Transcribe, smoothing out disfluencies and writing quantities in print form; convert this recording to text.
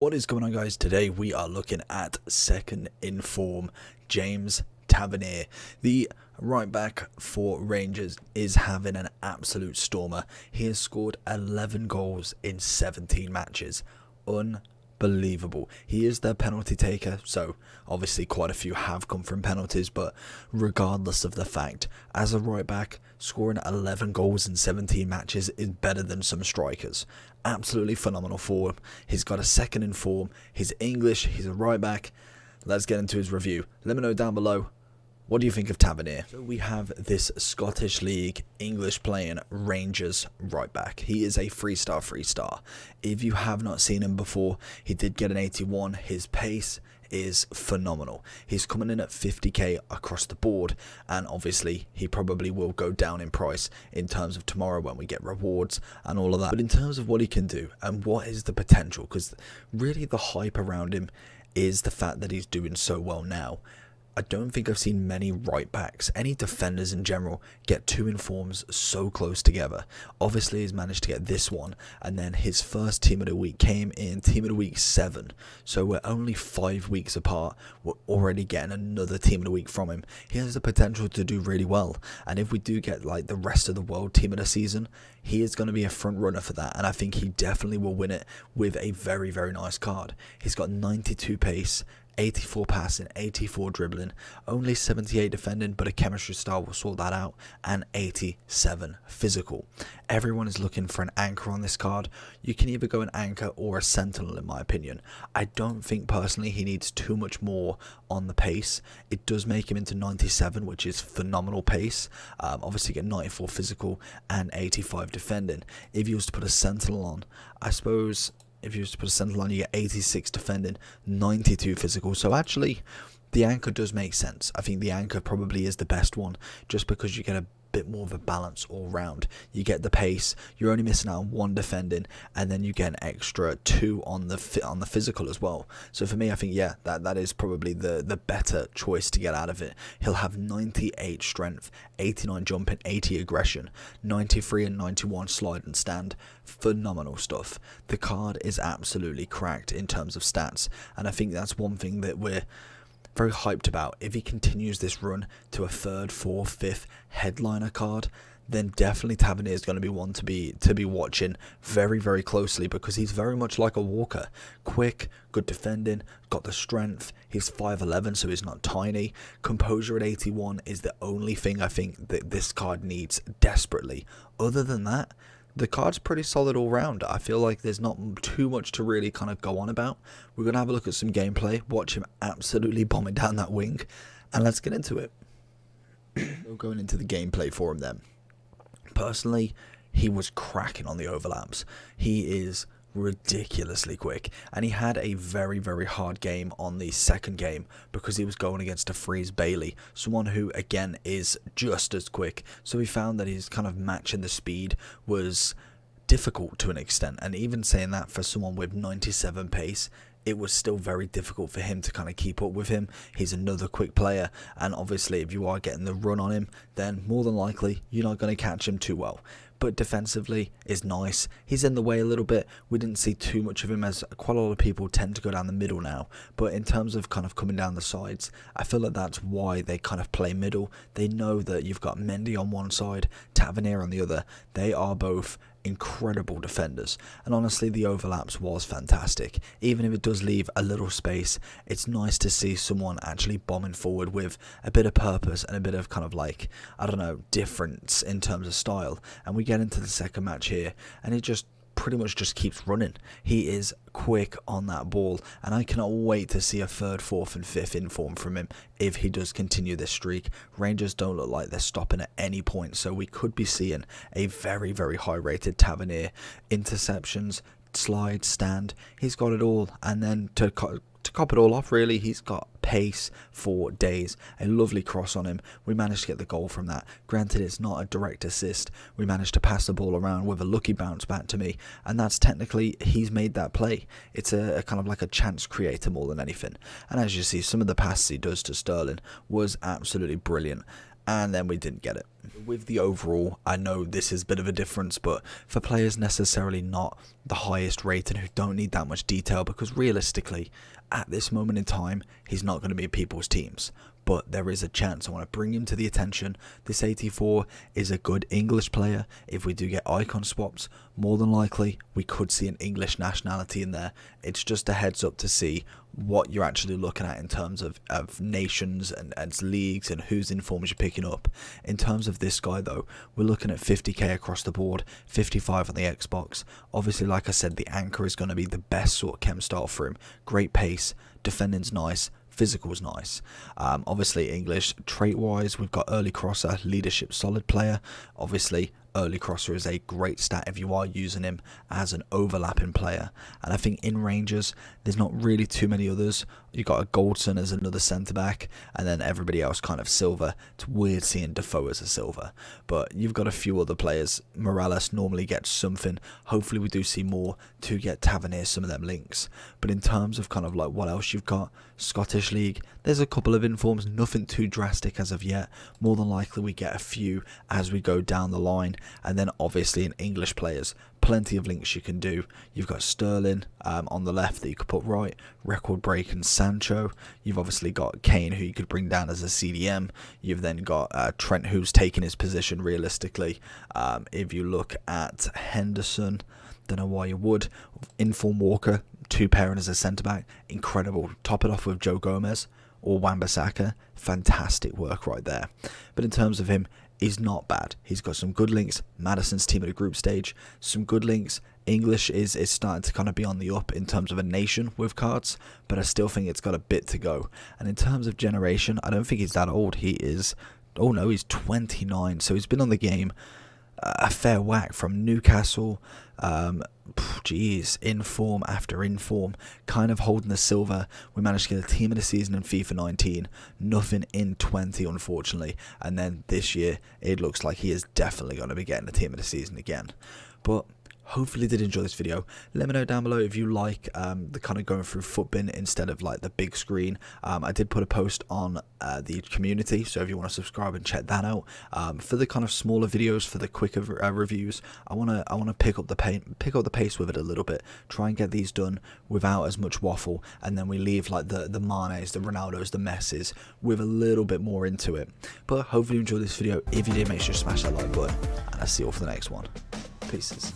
What is going on, guys? Today we are looking at second in form James Tavernier. The right back for Rangers is having an absolute stormer. He has scored 11 goals in 17 matches. Unbelievable. He is their penalty taker, so obviously quite a few have come from penalties, but regardless of the fact, as a right back, scoring 11 goals in 17 matches is better than some strikers. Absolutely phenomenal for him. He's got a second in form. He's English. He's a right back. Let's get into his review. Let me know down below, what do you think of Tavernier? So we have this Scottish League English playing Rangers right back. He is a 3-star. If you have not seen him before, he did get an 81. His pace is phenomenal. He's coming in at 50k across the board, and obviously he probably will go down in price in terms of tomorrow when we get rewards and all of that. But in terms of what he can do and what is the potential, because really the hype around him is the fact that he's doing so well now. I don't think I've seen many right backs, any defenders in general, get two informs so close together. Obviously he's managed to get this one, and then his first team of the week came in team of the week 7. So we're only 5 weeks apart. We're already getting another team of the week from him. He has the potential to do really well, and if we do get like the rest of the world team of the season, he is going to be a front runner for that, and I think he definitely will win it with a very, very nice card. He's got 92 pace, 84 passing, 84 dribbling, only 78 defending, but a chemistry style will sort that out, and 87 physical. Everyone is looking for an anchor on this card. You can either go an anchor or a sentinel, in my opinion. I don't think personally he needs too much more on the pace. It does make him into 97, which is phenomenal pace. Obviously get 94 physical and 85 defending. If you was to put a sentinel on, I suppose if you was to put a sentinel on, you get 86 defending, 92 physical. So actually, the anchor does make sense. I think the anchor probably is the best one, just because you get a bit more of a balance all round. You get the pace, you're only missing out on 1 defending, and then you get an extra 2 on the physical as well. So for me, I think yeah, that is probably the better choice to get out of it. He'll have 98 strength, 89 jumping, 80 aggression, 93 and 91 slide and stand. Phenomenal stuff. The card is absolutely cracked in terms of stats, and I think that's one thing that we're very hyped about. If he continues this run to a 3rd, 4th, 5th headliner card, then definitely Tavernier is going to be one to be watching very, very closely, because he's very much like a Walker. Quick, good defending, got the strength. He's 5'11", so he's not tiny. Composure at 81 is the only thing I think that this card needs desperately. Other than that, the card's pretty solid all round. I feel like there's not too much to really kind of go on about. We're going to have a look at some gameplay, watch him absolutely bombing down that wing, and let's get into it. We're going into the gameplay for him then. Personally, he was cracking on the overlaps. He is ridiculously quick, and he had a very, very hard game on the second game because he was going against a Freeze Bailey, someone who again is just as quick. So he found that his kind of matching the speed was difficult to an extent, and even saying that, for someone with 97 pace, it was still very difficult for him to kind of keep up with him. He's another quick player, and obviously if you are getting the run on him, then more than likely you're not going to catch him too well. But defensively is nice. He's in the way a little bit. We didn't see too much of him, as quite a lot of people tend to go down the middle now. But in terms of kind of coming down the sides, I feel like that's why they kind of play middle. They know that you've got Mendy on one side, Tavernier on the other. They are both incredible defenders, and honestly the overlaps was fantastic. Even if it does leave a little space, it's nice to see someone actually bombing forward with a bit of purpose and a bit of kind of like, I don't know, difference in terms of style. And we get into the second match here, and it just pretty much just keeps running. He is quick on that ball, and I cannot wait to see a 3rd, 4th and 5th inform from him if he does continue this streak. Rangers don't look like they're stopping at any point, so we could be seeing a very, very high rated Tavernier. Interceptions, slide, stand, he's got it all. And then to cop it all off, really, he's got pace for days. A lovely cross on him. We managed to get the goal from that. Granted, it's not a direct assist. We managed to pass the ball around with a lucky bounce back to me, and that's technically, he's made that play. It's a kind of like a chance creator more than anything. And as you see, some of the passes he does to Sterling was absolutely brilliant, and then we didn't get it. With the overall, I know this is a bit of a difference, but for players necessarily not the highest rated who don't need that much detail, because realistically, at this moment in time, he's not going to be in people's teams. But there is a chance. I want to bring him to the attention. This 84 is a good English player. If we do get icon swaps, more than likely we could see an English nationality in there. It's just a heads up to see what you're actually looking at in terms of nations and leagues and whose informs you're picking up. In terms of this guy though, we're looking at 50k across the board, 55 on the Xbox. Obviously, like I said, the anchor is going to be the best sort of chem style for him. Great pace, defending's nice, physical's nice. Obviously English trait wise, we've got early crosser, leadership, solid player. Obviously early crosser is a great stat if you are using him as an overlapping player, and I think in Rangers there's not really too many others. You got a Goldson as another centre back, and then everybody else kind of silver. It's weird seeing Defoe as a silver, but you've got a few other players. Morales normally gets something. Hopefully we do see more to get Tavernier some of them links. But in terms of kind of like what else you've got, Scottish League, there's a couple of informs, nothing too drastic as of yet. More than likely we get a few as we go down the line. And then obviously in English players, plenty of links you can do. You've got Sterling on the left that you could put right, record break and Sancho. You've obviously got Kane, who you could bring down as a CDM. You've then got Trent, who's taken his position realistically. If you look at Henderson, don't know why you would. Inform Walker, two pairing as a centre back, incredible. Top it off with Joe Gomez or Wan-Bissaka, fantastic work right there. But in terms of him, he's not bad. He's got some good links. Madison's team at a group stage, some good links. English is starting to kind of be on the up in terms of a nation with cards, but I still think it's got a bit to go. And in terms of generation, I don't think he's that old. He is, oh no, he's 29, so he's been on the game a fair whack from Newcastle. Inform after inform, kind of holding the silver. We managed to get a team of the season in FIFA 19, nothing in 20 unfortunately, and then this year it looks like he is definitely going to be getting the team of the season again. But hopefully you did enjoy this video. Let me know down below if you like the kind of going through FUTBIN instead of like the big screen. I did put a post on the community, so if you want to subscribe and check that out. For the kind of smaller videos, for the quicker reviews, I wanna pick up the pace with it a little bit. Try and get these done without as much waffle, and then we leave like the Manes, the Ronaldos, the Messis with a little bit more into it. But hopefully you enjoyed this video. If you did, make sure to smash that like button, and I'll see you all for the next one. Pieces.